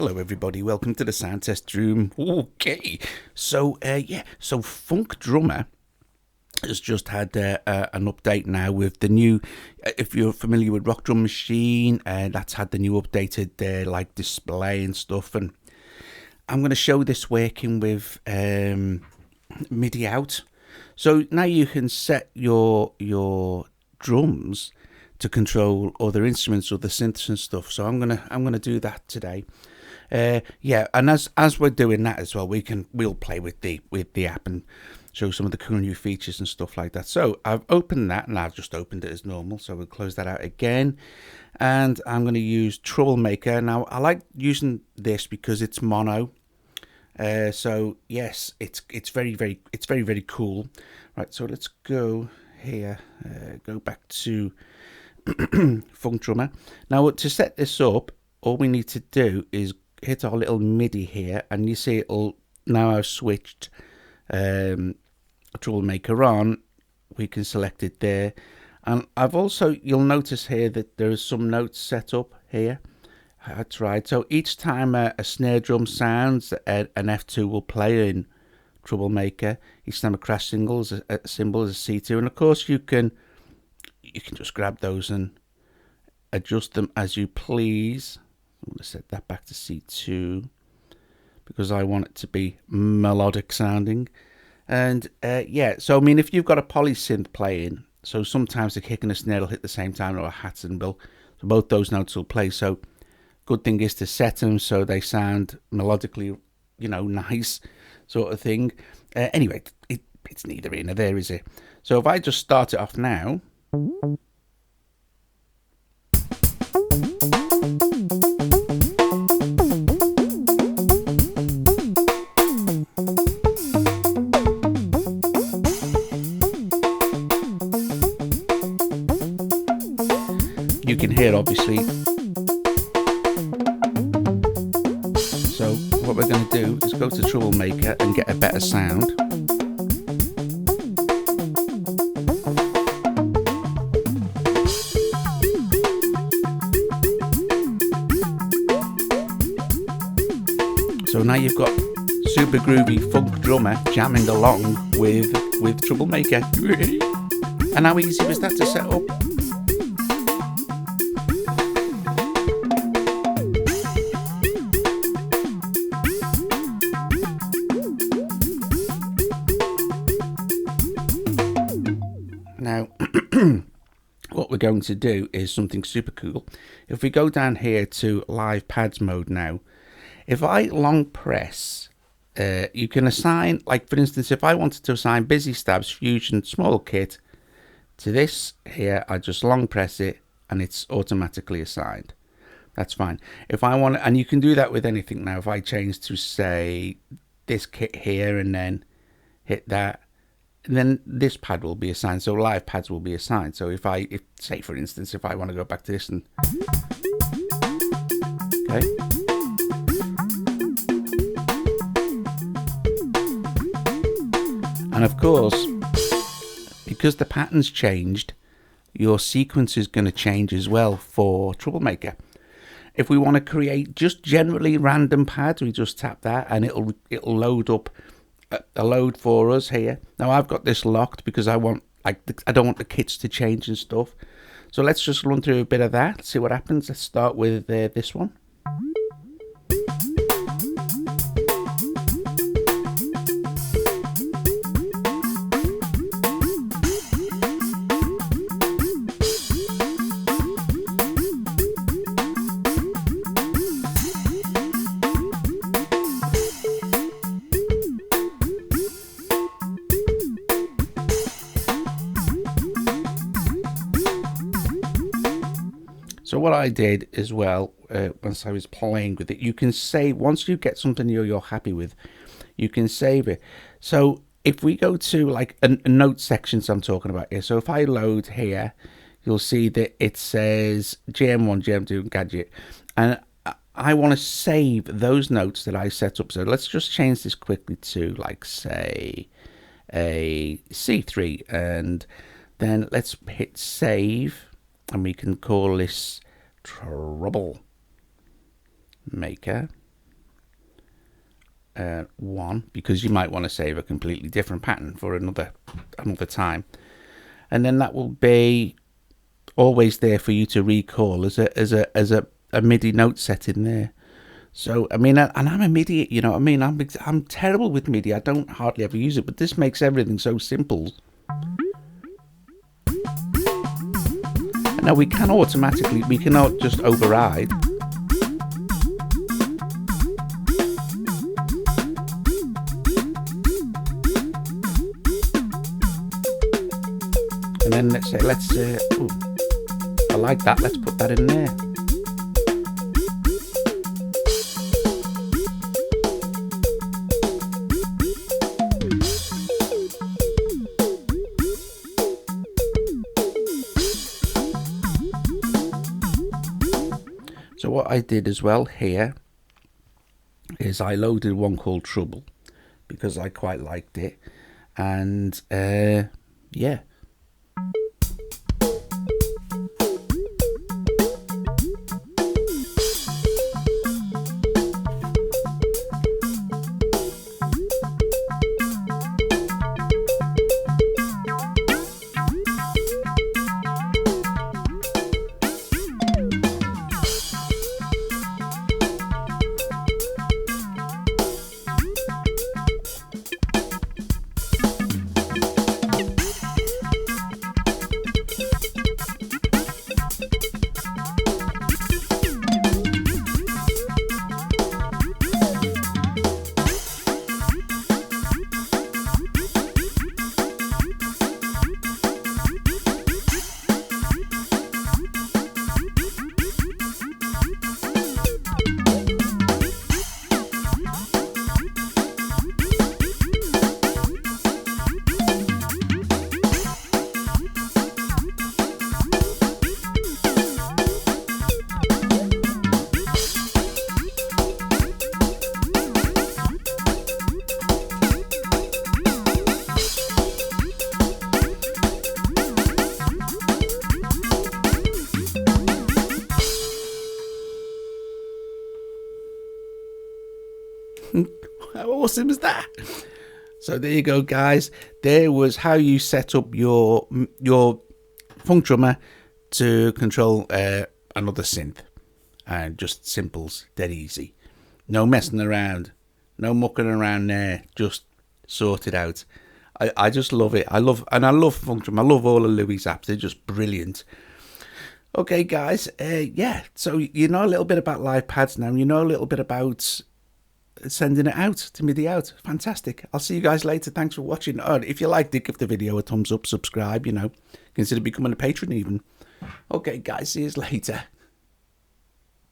Hello everybody, welcome to the sound test room. Okay, so Funk Drummer has just had an update now with the new, if you're familiar with Rock Drum Machine, that's had the new updated like display and stuff, and I'm going to show this working with MIDI out. So now you can set your drums to control other instruments, other synths and stuff. So I'm gonna do that today. And as we're doing that as well, we'll play with the app and show some of the cool new features and stuff like that. So I've opened that, and I've just opened it as normal. So we'll close that out again, and I'm going to use Troublemaker. Now I like using this because it's mono. So yes, it's very cool. Right, so let's go here. Go back to Funk Drummer. Now to set this up, all we need to do is hit our little MIDI here, and you see it'll now I've switched Troublemaker on. We can select it there, and I've also, you'll notice here that there is some notes set up here. That's right. So each time a snare drum sounds, an F2 will play in Troublemaker. Each time a crash cymbal is a C2, and of course you can just grab those and adjust them as you please. I'm going to set that back to C2 because I want it to be melodic sounding. And so I mean, if you've got a polysynth playing, so sometimes the kick and the snare will hit the same time, or a hat cymbal, so both those notes will play. So good thing is to set them so they sound melodically, nice sort of thing. Anyway, it's neither here nor there, is it? So if I just start it off now. You can hear, obviously. So what we're going to do is go to Troublemaker and get a better sound. So now you've got super groovy Funk Drummer jamming along with Troublemaker. And how easy was that to set up? Now, what we're going to do is something super cool. If we go down here to live pads mode now, if I long press, you can assign, like for instance, if I wanted to assign Busy Stabs Fusion Small Kit to this here, I just long press it and it's automatically assigned. That's fine. If I want, and you can do that with anything now. If I change to say this kit here and then hit that, and then this pad will be assigned. So live pads will be assigned. So if say for instance, if I want to go back to this and okay. And of course, because the pattern's changed, your sequence is going to change as well for Troublemaker. If we want to create just generally random pads, we just tap that and it'll load up a load for us here. Now I've got this locked because I don't want the kits to change and stuff. So let's just run through a bit of that, see what happens. Let's start with this one. So what I did as well, once I was playing with it, you can save, once you get something you're happy with, you can save it. So if we go to like a note sections I'm talking about here, so if I load here, you'll see that it says GM1, GM2 gadget, and I want to save those notes that I set up. So let's just change this quickly to like say a C3, and then let's hit save. And we can call this Troublemaker. one, because you might want to save a completely different pattern for another time, and then that will be always there for you to recall as a MIDI note setting there. So I mean, and I'm a MIDI, you know what I mean, I'm terrible with MIDI. I don't hardly ever use it, but this makes everything so simple. Now we can automatically, we cannot just override. And then let's say, ooh, I like that, let's put that in there. So what I did as well here is I loaded one called Trouble because I quite liked it, and yeah. How awesome is that? So there you go, guys. There was how you set up your Funk Drummer to control another synth, and just simples, dead easy. No messing around, no mucking around there. Just sort it out. I just love it. I love Funk Drummer. I love all of Louis' apps. They're just brilliant. Okay, guys. Yeah. So you know a little bit about live pads now. You know a little bit about sending it out to MIDI out. Fantastic. I'll see you guys later. Thanks for watching. Oh, if you liked it, give the video a thumbs up, subscribe, you know, consider becoming a patron even. Okay guys, see you later.